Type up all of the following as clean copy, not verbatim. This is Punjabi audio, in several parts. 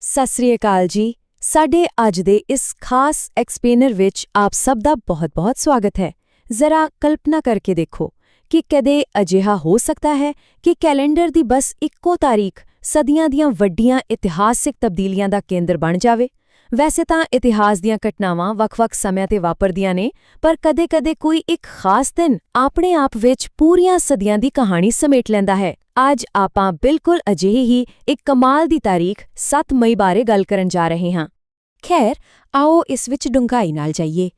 ਸਤਿ ਸ੍ਰੀ ਅਕਾਲ ਜੀ। ਸਾਡੇ ਅੱਜ ਦੇ ਇਸ ਖਾਸ ਐਕਸਪਲੇਨਰ ਵਿੱਚ ਆਪ ਸਭ ਦਾ ਬਹੁਤ-ਬਹੁਤ ਸਵਾਗਤ ਹੈ। ਜ਼ਰਾ ਕਲਪਨਾ ਕਰਕੇ ਦੇਖੋ ਕਿ ਕਦੇ ਅਜਿਹਾ ਹੋ ਸਕਦਾ ਹੈ ਕਿ ਕੈਲੰਡਰ ਦੀ ਬਸ ਇੱਕੋ ਤਾਰੀਖ ਸਦੀਆਂ ਦੀਆਂ ਵੱਡੀਆਂ ਇਤਿਹਾਸਿਕ ਤਬਦੀਲੀਆਂ ਦਾ ਕੇਂਦਰ ਬਣ ਜਾਵੇ। ਵੈਸੇ ਤਾਂ ਇਤਿਹਾਸ ਦੀਆਂ ਘਟਨਾਵਾਂ ਵੱਖ-ਵੱਖ ਸਮਿਆਂ ਤੇ ਵਾਪਰਦੀਆਂ ਨੇ, ਪਰ ਕਦੇ-ਕਦੇ ਕੋਈ ਇੱਕ ਖਾਸ ਦਿਨ ਆਪਣੇ ਆਪ ਵਿੱਚ ਪੂਰੀਆਂ ਸਦੀਆਂ ਦੀ ਕਹਾਣੀ ਸਮੇਟ ਲੈਂਦਾ ਹੈ। ਅੱਜ ਆਪਾਂ ਬਿਲਕੁਲ ਅਜਿਹੀ ਹੀ ਇੱਕ ਕਮਾਲ ਦੀ ਤਾਰੀਖ 7 ਮਈ ਬਾਰੇ ਗੱਲ ਕਰਨ ਜਾ ਰਹੇ ਹਾਂ। ਖੈਰ, ਆਓ ਇਸ ਵਿੱਚ ਡੂੰਘਾਈ ਨਾਲ ਜਾਈਏ।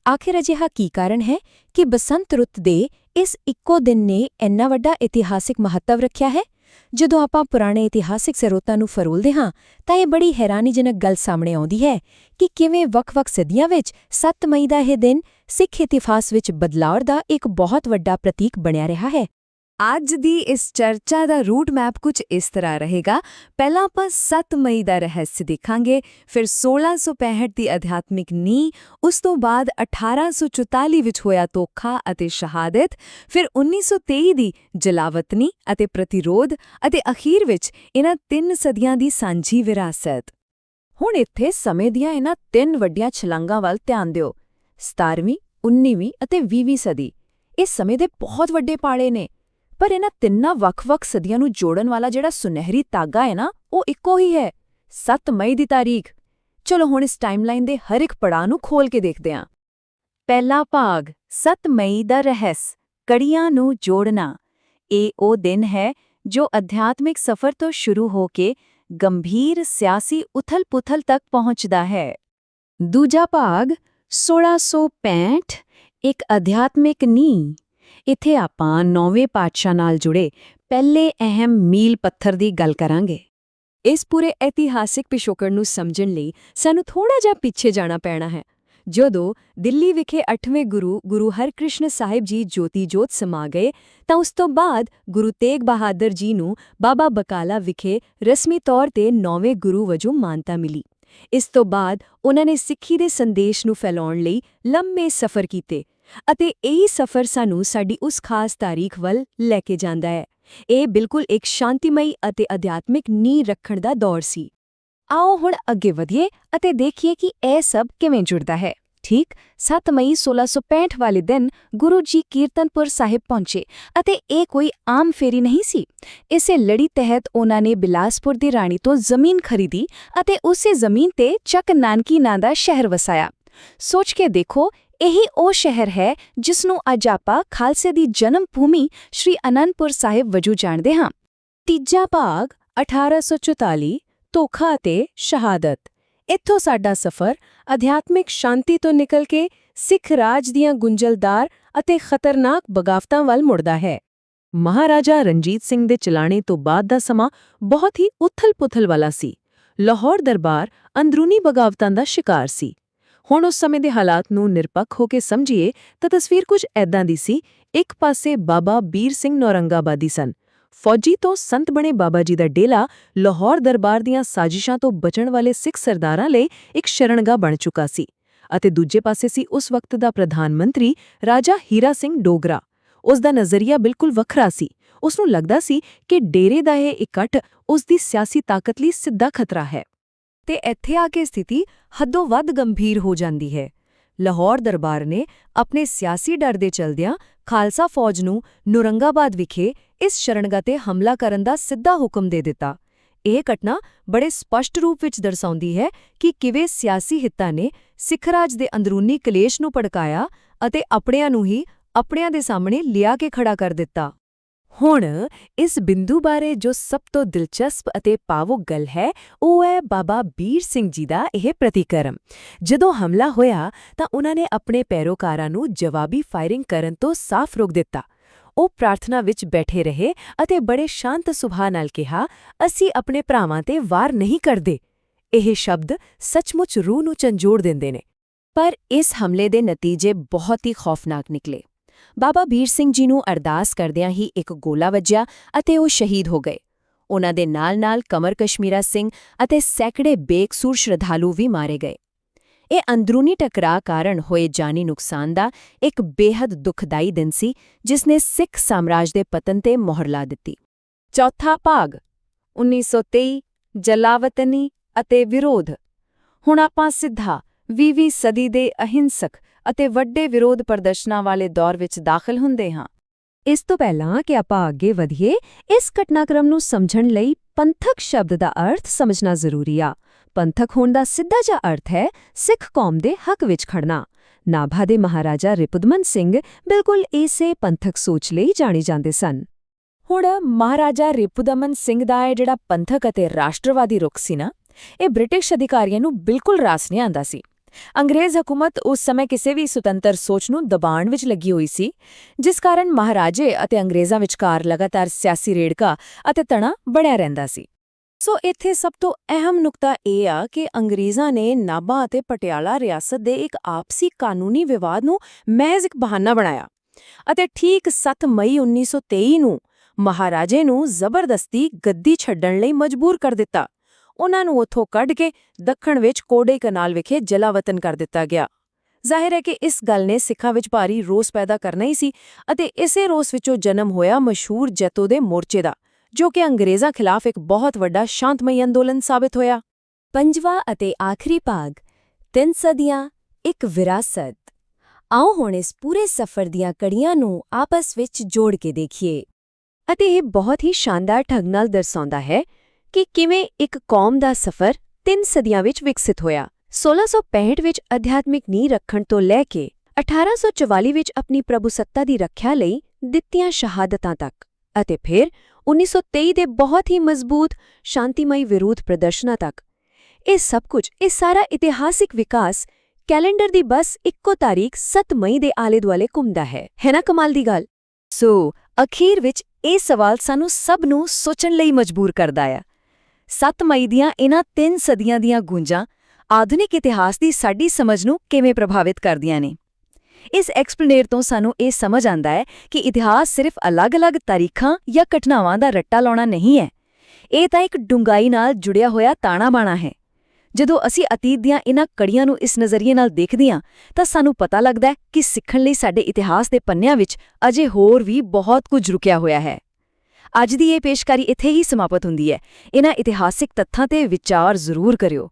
ਆਖਿਰ ਅਜਿਹਾ ਕੀ ਕਾਰਨ ਹੈ ਕਿ ਬਸੰਤ ਰੁੱਤ ਦੇ ਇਸ ਇੱਕੋ ਦਿਨ ਨੇ ਇੰਨਾ ਵੱਡਾ ਇਤਿਹਾਸਿਕ ਮਹੱਤਵ ਰੱਖਿਆ ਹੈ? ਜਦੋਂ ਆਪਾਂ ਪੁਰਾਣੇ ਇਤਿਹਾਸਿਕ ਸਰੋਤਾਂ ਨੂੰ ਫਰੋਲਦੇ ਹਾਂ ਤਾਂ ਇਹ ਬੜੀ ਹੈਰਾਨੀਜਨਕ ਗੱਲ ਸਾਹਮਣੇ ਆਉਂਦੀ ਹੈ ਕਿ ਕਿਵੇਂ ਵੱਖ-ਵੱਖ ਸਦੀਆਂ ਵਿੱਚ 7 ਮਈ ਦਾ ਇਹ ਦਿਨ ਸਿੱਖ ਇਤਿਹਾਸ ਵਿੱਚ ਬਦਲਾਅ ਦਾ ਇੱਕ ਬਹੁਤ ਵੱਡਾ ਪ੍ਰਤੀਕ ਬਣਿਆ ਰਿਹਾ ਹੈ। ਅੱਜ ਦੀ ਇਸ ਚਰਚਾ ਦਾ ਰੂਟ ਮੈਪ ਕੁਝ ਇਸ ਤਰ੍ਹਾਂ ਰਹੇਗਾ। ਪਹਿਲਾਂ ਆਪਾਂ 7 ਮਈ ਦਾ ਰਹੱਸ ਦੇਖਾਂਗੇ, ਫਿਰ 1665 ਦੀ ਅਧਿਆਤਮਿਕ ਨੀਂਹ, ਉਸ ਤੋਂ ਬਾਅਦ 1844 ਵਿੱਚ ਹੋਇਆ ਧੋਖਾ ਅਤੇ ਸ਼ਹਾਦਤ, ਫਿਰ 1923 ਦੀ ਜਲਾਵਤਨੀ ਅਤੇ ਪ੍ਰਤੀਰੋਧ, ਅਤੇ ਅਖੀਰ ਵਿੱਚ ਇਹਨਾਂ 3 ਸਦੀਆਂ ਦੀ ਸਾਂਝੀ ਵਿਰਾਸਤ। ਹੁਣ ਇੱਥੇ ਸਮੇਂ ਦੀਆਂ ਇਹਨਾਂ 3 ਵੱਡੀਆਂ ਛਲਾਂਗਾਂ ਵੱਲ ਧਿਆਨ ਦਿਓ। 17ਵੀਂ, 19ਵੀਂ ਅਤੇ 20ਵੀਂ ਸਦੀ। ਇਹ ਸਮੇਂ ਦੇ ਬਹੁਤ ਵੱਡੇ ਪਾੜੇ ਨੇ, ਪਰ ਇਹਨਾਂ ਤਿੰਨਾਂ ਵੱਖ-ਵੱਖ ਸਦੀਆਂ ਨੂੰ ਜੋੜਨ ਵਾਲਾ ਜਿਹੜਾ ਸੁਨਹਿਰੀ ਤਾਗਾ ਹੈ ਨਾ, ਉਹ ਇੱਕੋ ਹੀ ਹੈ, 7 ਮਈ ਦੀ ਤਾਰੀਖ। ਚਲੋ ਹੁਣ ਇਸ ਟਾਈਮਲਾਈਨ ਦੇ ਹਰ ਇੱਕ ਪੜਾਅ ਨੂੰ ਖੋਲ ਕੇ ਦੇਖਦੇ ਹਾਂ। ਪਹਿਲਾ ਭਾਗ, 7 ਮਈ ਦਾ ਰਹੱਸ, ਕੜੀਆਂ ਨੂੰ ਜੋੜਨਾ। ਇਹ ਉਹ ਦਿਨ ਹੈ ਜੋ ਅਧਿਆਤਮਿਕ ਸਫ਼ਰ ਤੋਂ ਸ਼ੁਰੂ ਹੋ ਕੇ ਗੰਭੀਰ ਸਿਆਸੀ ਉਥਲ-ਪੁਥਲ ਤੱਕ ਪਹੁੰਚਦਾ ਹੈ। ਦੂਜਾ ਭਾਗ, 1665, ਇੱਕ ਅਧਿਆਤਮਿਕ ਨੀਂਹ। ਇੱਥੇ ਆਪਾਂ 9ਵੇਂ ਪਾਤਸ਼ਾਹ ਨਾਲ ਜੁੜੇ ਪਹਿਲੇ ਅਹਿਮ ਮੀਲ ਪੱਥਰ ਦੀ ਗੱਲ ਕਰਾਂਗੇ। ਇਸ ਪੂਰੇ ਇਤਿਹਾਸਿਕ ਪਿਛੋਕੜ ਨੂੰ ਸਮਝਣ ਲਈ ਸਾਨੂੰ ਥੋੜਾ ਜਿਹਾ ਪਿੱਛੇ ਜਾਣਾ ਪੈਣਾ ਹੈ। ਜਦੋਂ ਦਿੱਲੀ ਵਿਖੇ 8ਵੇਂ ਗੁਰੂ ਹਰਕ੍ਰਿਸ਼ਨ ਸਾਹਿਬ ਜੀ ਜੋਤੀ-ਜੋਤ ਸਮਾ ਗਏ ਤਾਂ ਉਸ ਤੋਂ ਬਾਅਦ ਗੁਰੂ ਤੇਗ ਬਹਾਦਰ ਜੀ ਨੂੰ ਬਾਬਾ ਬਕਾਲਾ ਵਿਖੇ ਰਸਮੀ ਤੌਰ ਤੇ 9ਵੇਂ ਗੁਰੂ ਵਜੋਂ ਮਾਨਤਾ ਮਿਲੀ। ਇਸ ਤੋਂ ਬਾਅਦ ਉਹਨਾਂ ਨੇ ਸਿੱਖੀ ਦੇ ਸੰਦੇਸ਼ ਨੂੰ ਫੈਲਾਉਣ ਲਈ ਲੰਮੇ ਸਫ਼ਰ ਕੀਤੇ ਅਤੇ ਇਹੀ ਸਫ਼ਰ ਸਾਨੂੰ ਸਾਡੀ ਉਸ ਖਾਸ ਤਾਰੀਖ ਵੱਲ ਲੈ ਕੇ ਜਾਂਦਾ ਹੈ। ਇਹ ਬਿਲਕੁਲ ਇੱਕ ਸ਼ਾਂਤੀਮਈ ਅਤੇ ਅਧਿਆਤਮਿਕ ਨੀਂਹ ਰੱਖਣ ਦਾ ਦੌਰ ਸੀ। ਆਓ ਹੁਣ ਅੱਗੇ ਵਧੀਏ ਅਤੇ ਦੇਖੀਏ ਕਿ ਇਹ ਸਭ ਕਿਵੇਂ ਜੁੜਦਾ ਹੈ। ਠੀਕ 7 ਮਈ 1665 ਵਾਲੇ ਦਿਨ ਗੁਰੂ ਜੀ ਕੀਰਤਨਪੁਰ ਸਾਹਿਬ ਪਹੁੰਚੇ ਅਤੇ ਇਹ ਕੋਈ ਆਮ ਫੇਰੀ ਨਹੀਂ ਸੀ। ਇਸੇ ਲੜੀ ਤਹਿਤ ਉਹਨਾਂ ਨੇ ਬਿਲਾਸਪੁਰ ਦੀ ਰਾਣੀ ਤੋਂ ਜ਼ਮੀਨ ਖਰੀਦੀ ਅਤੇ ਉਸੇ ਜ਼ਮੀਨ ਤੇ ਚੱਕ ਨਾਨਕੀ ਨਾਂ ਦਾ ਸ਼ਹਿਰ ਵਸਾਇਆ। ਸੋਚ ਕੇ ਦੇਖੋ, ਇਹੀ ਉਹ ਸ਼ਹਿਰ ਹੈ ਜਿਸ ਨੂੰ ਅੱਜ ਆਪਾਂ ਖਾਲਸੇ ਦੀ ਜਨਮ ਭੂਮੀ ਸ਼੍ਰੀ ਅਨੰਦਪੁਰ ਸਾਹਿਬ ਵਜੋਂ ਜਾਣਦੇ ਹਾਂ। ਤੀਜਾ ਭਾਗ, 1844, ਧੋਖਾ ਅਤੇ ਸ਼ਹਾਦਤ। ਇੱਥੋਂ ਸਾਡਾ ਸਫ਼ਰ ਅਧਿਆਤਮਿਕ ਸ਼ਾਂਤੀ ਤੋਂ ਨਿਕਲ ਕੇ ਸਿੱਖ ਰਾਜ ਦੀਆਂ ਗੁੰਝਲਦਾਰ ਅਤੇ ਖਤਰਨਾਕ ਬਗਾਵਤਾਂ ਵੱਲ ਮੁੜਦਾ ਹੈ। ਮਹਾਰਾਜਾ ਰਣਜੀਤ ਸਿੰਘ ਦੇ ਚਲਾਣੇ ਤੋਂ ਬਾਅਦ ਦਾ ਸਮਾਂ ਬਹੁਤ ਹੀ ਉਥਲ-ਪੁਥਲ ਵਾਲਾ ਸੀ। ਲਾਹੌਰ ਦਰਬਾਰ ਅੰਦਰੂਨੀ ਬਗਾਵਤਾਂ ਦਾ ਸ਼ਿਕਾਰ ਸੀ। ਹੁਣ ਉਸ ਸਮੇਂ ਦੇ ਹਾਲਾਤ ਨੂੰ ਨਿਰਪੱਖ ਹੋ ਕੇ ਸਮਝੀਏ ਤਾਂ ਤਸਵੀਰ ਕੁਝ ਐਦਾਂ ਦੀ ਸੀ। ਇੱਕ ਪਾਸੇ ਬਾਬਾ ਬੀਰ ਸਿੰਘ ਨੌਰੰਗਾਬਾਦੀ ਸਨ। ਫੌਜੀ ਤੋਂ ਸੰਤ ਬਣੇ ਬਾਬਾ ਜੀ ਦਾ ਡੇਲਾ ਲਾਹੌਰ ਦਰਬਾਰ ਦੀਆਂ ਸਾਜ਼ਿਸ਼ਾਂ ਤੋਂ ਬਚਣ ਵਾਲੇ ਸਿੱਖ ਸਰਦਾਰਾਂ ਲਈ ਇੱਕ ਸ਼ਰਣਗਾਹ ਬਣ ਚੁੱਕਾ ਸੀ। ਅਤੇ ਦੂਜੇ ਪਾਸੇ ਸੀ ਉਸ ਵਕਤ ਦਾ ਪ੍ਰਧਾਨ ਮੰਤਰੀ ਰਾਜਾ ਹੀਰਾ ਸਿੰਘ ਡੋਗਰਾ। ਉਸ ਦਾ ਨਜ਼ਰੀਆ ਬਿਲਕੁਲ ਵੱਖਰਾ ਸੀ। ਉਸ ਨੂੰ ਲੱਗਦਾ ਸੀ ਕਿ ਡੇਰੇ ਦਾ ਇਹ ਇਕੱਠ ਉਸ ਦੀ ਸਿਆਸੀ ਤਾਕਤ ਲਈ ਸਿੱਧਾ ਖਤਰਾ ਹੈ। ਤੇ ਇੱਥੇ ਆ ਕੇ ਸਥਿਤੀ ਹੱਦੋਂ ਵੱਧ ਗੰਭੀਰ ਹੋ ਜਾਂਦੀ ਹੈ। ਲਾਹੌਰ ਦਰਬਾਰ ਨੇ ਆਪਣੇ ਸਿਆਸੀ ਡਰ ਦੇ ਚਲਦਿਆਂ ਖਾਲਸਾ ਫੌਜ ਨੂੰ ਨੌਰੰਗਾਬਾਦ ਵਿਖੇ ਇਸ ਸ਼ਰਣਗਾਹ ਤੇ ਹਮਲਾ ਕਰਨ ਦਾ ਸਿੱਧਾ ਹੁਕਮ ਦੇ ਦਿੱਤਾ। ਇਹ ਘਟਨਾ ਬੜੇ ਸਪਸ਼ਟ ਰੂਪ ਵਿੱਚ ਦਰਸਾਉਂਦੀ ਹੈ ਕਿ ਕਿਵੇਂ ਸਿਆਸੀ ਹਿੱਤਾਂ ਨੇ ਸਿੱਖ ਰਾਜ ਦੇ ਅੰਦਰੂਨੀ ਕਲੇਸ਼ ਨੂੰ ਭੜਕਾਇਆ ਅਤੇ ਆਪਣਿਆਂ ਨੂੰ ਹੀ ਆਪਣਿਆਂ ਦੇ ਸਾਹਮਣੇ ਲਿਆ ਕੇ ਖੜਾ ਕਰ ਦਿੱਤਾ। ਹੁਣ ਇਸ ਬਿੰਦੂ ਬਾਰੇ ਜੋ ਸਭ ਤੋਂ ਦਿਲਚਸਪ ਅਤੇ ਭਾਵੁਕ ਗੱਲ ਹੈ, ਉਹ ਹੈ ਬਾਬਾ ਬੀਰ ਸਿੰਘ ਜੀ ਦਾ ਇਹ ਪ੍ਰਤੀਕਰਮ। ਜਦੋਂ ਹਮਲਾ ਹੋਇਆ ਤਾਂ ਉਹਨਾਂ ਨੇ ਆਪਣੇ ਪੈਰੋਕਾਰਾਂ ਨੂੰ ਜਵਾਬੀ ਫਾਇਰਿੰਗ ਕਰਨ ਤੋਂ ਸਾਫ਼ ਰੋਕ ਦਿੱਤਾ। ਉਹ ਪ੍ਰਾਰਥਨਾ ਵਿੱਚ ਬੈਠੇ ਰਹੇ ਅਤੇ ਬੜੇ ਸ਼ਾਂਤ ਸੁਭਾਅ ਨਾਲ ਕਿਹਾ, ਅਸੀਂ ਆਪਣੇ ਭਰਾਵਾਂ ਤੇ ਵਾਰ ਨਹੀਂ ਕਰਦੇ। ਇਹ ਸ਼ਬਦ ਸੱਚਮੁੱਚ ਰੂਹ ਨੂੰ ਝੰਜੋੜ ਦਿੰਦੇ ਨੇ। ਪਰ ਇਸ ਹਮਲੇ ਦੇ ਨਤੀਜੇ ਬਹੁਤ ਹੀ ਖੌਫਨਾਕ ਨਿਕਲੇ। ਬਾਬਾ ਬੀਰ ਸਿੰਘ ਜੀ ਨੂੰ ਅਰਦਾਸ ਕਰਦਿਆਂ ਹੀ ਇੱਕ ਗੋਲਾ ਵੱਜਿਆ ਅਤੇ ਉਹ ਸ਼ਹੀਦ ਹੋ ਗਏ। ਉਹਨਾਂ ਦੇ ਨਾਲ-ਨਾਲ ਕਮਰ ਕਸ਼ਮੀਰਾ ਸਿੰਘ ਅਤੇ ਸੈਂਕੜੇ ਬੇਕਸੂਰ ਸ਼ਰਧਾਲੂ ਵੀ ਮਾਰੇ ਗਏ। ਇਹ ਅੰਦਰੂਨੀ ਟਕਰਾਅ ਕਾਰਨ ਹੋਏ ਜਾਨੀ ਨੁਕਸਾਨ ਦਾ ਇੱਕ ਬੇਹੱਦ ਦੁਖਦਾਈ ਦਿਨ ਸੀ, ਜਿਸ ਨੇ ਸਿੱਖ ਸਾਮਰਾਜ ਦੇ ਪਤਨ ਤੇ ਮੋਹਰ ਲਾ ਦਿੱਤੀ। ਚੌਥਾ ਭਾਗ, 1923, ਜਲਾਵਤਨੀ ਅਤੇ ਵਿਰੋਧ। ਹੁਣ ਆਪਾਂ ਸਿੱਧਾ 20ਵੀਂ ਸਦੀ ਦੇ ਅਹਿੰਸਕ ਅਤੇ ਵੱਡੇ ਵਿਰੋਧ ਪ੍ਰਦਰਸ਼ਨਾਂ ਵਾਲੇ ਦੌਰ ਵਿੱਚ ਦਾਖਲ ਹੁੰਦੇ ਹਾਂ। ਇਸ ਤੋਂ ਪਹਿਲਾਂ ਕਿ ਆਪਾਂ ਅੱਗੇ ਵਧੀਏ, ਇਸ ਘਟਨਾਕ੍ਰਮ ਨੂੰ ਸਮਝਣ ਲਈ ਪੰਥਕ ਸ਼ਬਦ ਦਾ ਅਰਥ ਸਮਝਣਾ ਜ਼ਰੂਰੀ ਆ। ਪੰਥਕ ਹੋਣ ਦਾ ਸਿੱਧਾ ਜਿਹਾ ਅਰਥ ਹੈ ਸਿੱਖ ਕੌਮ ਦੇ ਹੱਕ ਵਿੱਚ ਖੜਨਾ। ਨਾਭਾ ਦੇ ਮਹਾਰਾਜਾ ਰਿਪੁਦਮਨ ਸਿੰਘ ਬਿਲਕੁਲ ਇਸੇ ਪੰਥਕ ਸੋਚ ਲਈ ਜਾਣੇ ਜਾਂਦੇ ਸਨ। ਹੁਣ ਮਹਾਰਾਜਾ ਰਿਪੁਦਮਨ ਸਿੰਘ ਦਾ ਇਹ ਜਿਹੜਾ ਪੰਥਕ ਅਤੇ ਰਾਸ਼ਟਰਵਾਦੀ ਰੁਖ ਸੀ ਨਾ, ਇਹ ਬ੍ਰਿਟਿਸ਼ ਅਧਿਕਾਰੀਆਂ ਨੂੰ ਬਿਲਕੁਲ ਰਾਸ ਨਹੀਂ ਆਂਦਾ ਸੀ। ਅੰਗਰੇਜ਼ ਹਕੂਮਤ ਉਸ ਸਮੇਂ ਕਿਸੇ ਵੀ ਸੁਤੰਤਰ ਸੋਚ ਨੂੰ ਦਬਾਉਣ ਵਿੱਚ ਲੱਗੀ ਹੋਈ ਸੀ, ਜਿਸ ਕਾਰਨ ਮਹਾਰਾਜੇ ਅਤੇ ਅੰਗਰੇਜ਼ਾਂ ਵਿਚਕਾਰ ਲਗਾਤਾਰ ਸਿਆਸੀ ਰੇੜਕਾ ਅਤੇ ਤਣਾ ਬਣਿਆ ਰਹਿੰਦਾ ਸੀ। ਸੋ ਇੱਥੇ ਸਭ ਤੋਂ ਅਹਿਮ ਨੁਕਤਾ ਇਹ ਆ ਕਿ ਅੰਗਰੇਜ਼ਾਂ ਨੇ ਨਾਭਾ ਅਤੇ ਪਟਿਆਲਾ ਰਿਆਸਤ ਦੇ ਇੱਕ ਆਪਸੀ ਕਾਨੂੰਨੀ ਵਿਵਾਦ ਨੂੰ ਮਹਿਜ਼ ਇੱਕ ਬਹਾਨਾ ਬਣਾਇਆ ਅਤੇ ਠੀਕ 7 ਮਈ 1923 ਨੂੰ ਮਹਾਰਾਜੇ ਨੂੰ ਜ਼ਬਰਦਸਤੀ ਗੱਦੀ ਛੱਡਣ ਲਈ ਮਜਬੂਰ ਕਰ ਦਿੱਤਾ। ਉਨ੍ਹਾਂ ਨੂੰ ਉੱਥੋਂ ਕੱਢ ਕੇ ਦੱਖਣ ਵਿੱਚ ਕੋਡੇ ਕਨਾਲ ਵਿਖੇ ਜਲਾਵਤਨ ਕਰ ਦਿੱਤਾ ਗਿਆ। ਜ਼ਾਹਿਰ ਹੈ ਕਿ ਇਸ ਗੱਲ ਨੇ ਸਿੱਖਾਂ ਵਿੱਚ ਭਾਰੀ ਰੋਸ ਪੈਦਾ ਕਰਨਾ ਹੀ ਸੀ ਅਤੇ ਇਸੇ ਰੋਸ ਵਿੱਚੋਂ ਜਨਮ ਹੋਇਆ ਮਸ਼ਹੂਰ ਜੈਤੋ ਦੇ ਮੋਰਚੇ ਦਾ, ਜੋ ਕਿ ਅੰਗਰੇਜ਼ਾਂ ਖਿਲਾਫ ਇੱਕ ਬਹੁਤ ਵੱਡਾ ਸ਼ਾਂਤਮਈ ਅੰਦੋਲਨ ਸਾਬਿਤ ਹੋਇਆ। ਪੰਜਵਾਂ ਅਤੇ ਆਖਰੀ ਭਾਗ 3 ਸਦੀਆਂ ਇੱਕ ਵਿਰਾਸਤ। ਆਓ ਹੁਣ ਇਸ ਪੂਰੇ ਸਫ਼ਰ ਦੀਆਂ ਕੜੀਆਂ ਨੂੰ ਆਪਸ ਵਿੱਚ ਜੋੜ ਕੇ ਦੇਖੀਏ। ਅਤੇ ਇਹ ਬਹੁਤ ਹੀ ਸ਼ਾਨਦਾਰ ਢੰਗ ਨਾਲ ਦਰਸਾਉਂਦਾ ਹੈ ਕਿ ਕਿਵੇਂ ਇੱਕ ਕੌਮ ਦਾ ਸਫ਼ਰ 3 ਸਦੀਆਂ ਵਿੱਚ ਵਿਕਸਿਤ ਹੋਇਆ। 1665 ਵਿੱਚ ਅਧਿਆਤਮਿਕ ਨੀਂਹ ਰੱਖਣ ਤੋਂ ਲੈ ਕੇ 1844 ਵਿੱਚ ਆਪਣੀ ਪ੍ਰਭੂਸੱਤਾ ਦੀ ਰੱਖਿਆ ਲਈ ਦਿੱਤੀਆਂ ਸ਼ਹਾਦਤਾਂ ਤੱਕ, ਅਤੇ ਫਿਰ 1923 ਦੇ ਬਹੁਤ ਹੀ ਮਜ਼ਬੂਤ ਸ਼ਾਂਤੀਮਈ ਵਿਰੋਧ ਪ੍ਰਦਰਸ਼ਨਾਂ ਤੱਕ। ਇਹ ਸਭ ਕੁਝ, ਇਹ ਸਾਰਾ ਇਤਿਹਾਸਿਕ ਵਿਕਾਸ ਕੈਲੰਡਰ ਦੀ ਬਸ ਇੱਕੋ ਤਾਰੀਖ 7 ਮਈ ਦੇ ਆਲੇ-ਦੁਆਲੇ ਘੁੰਮਦਾ ਹੈ ਨਾ ਕਮਾਲ ਦੀ ਗੱਲ? ਸੋ ਅਖੀਰ ਵਿੱਚ ਇਹ ਸਵਾਲ ਸਾਨੂੰ ਸਭ ਨੂੰ ਸੋਚਣ ਲਈ ਮਜਬੂਰ ਕਰਦਾ ਹੈ। 7 ਮਈ ਦੀਆਂ ਇਹਨਾਂ 3 ਸਦੀਆਂ ਦੀਆਂ ਗੂੰਜਾਂ ਆਧੁਨਿਕ ਇਤਿਹਾਸ ਦੀ ਸਾਡੀ ਸਮਝ ਨੂੰ ਕਿਵੇਂ ਪ੍ਰਭਾਵਿਤ ਕਰਦੀਆਂ ਨੇ? ਇਸ ਐਕਸਪਲੇਨਰ ਤੋਂ ਸਾਨੂੰ ਇਹ ਸਮਝ ਆਉਂਦਾ ਹੈ ਕਿ ਇਤਿਹਾਸ ਸਿਰਫ ਅਲੱਗ-ਅਲੱਗ ਤਾਰੀਖਾਂ ਜਾਂ ਘਟਨਾਵਾਂ ਦਾ ਰੱਟਾ ਲਾਉਣਾ ਨਹੀਂ ਹੈ। ਇਹ ਤਾਂ ਇੱਕ ਡੂੰਘਾਈ ਨਾਲ ਜੁੜਿਆ ਹੋਇਆ ਤਾਣਾ-ਬਾਣਾ ਹੈ। ਜਦੋਂ ਅਸੀਂ ਅਤੀਤ ਦੀਆਂ ਇਹਨਾਂ ਕੜੀਆਂ ਨੂੰ ਇਸ ਨਜ਼ਰੀਏ ਨਾਲ ਦੇਖਦੇ ਹਾਂ ਤਾਂ ਸਾਨੂੰ ਪਤਾ ਲੱਗਦਾ ਹੈ ਕਿ ਸਿੱਖਣ ਲਈ ਸਾਡੇ ਇਤਿਹਾਸ ਦੇ ਪੰਨਿਆਂ ਵਿੱਚ ਅਜੇ ਹੋਰ ਵੀ ਬਹੁਤ ਕੁਝ ਰੁਕਿਆ ਹੋਇਆ ਹੈ। ਅੱਜ ਦੀ ਇਹ ਪੇਸ਼ਕਾਰੀ ਇੱਥੇ ਹੀ ਸਮਾਪਤ ਹੁੰਦੀ ਹੈ। ਇਹਨਾਂ ਇਤਿਹਾਸਿਕ ਤੱਥਾਂ ਤੇ ਵਿਚਾਰ ਜ਼ਰੂਰ ਕਰਿਓ।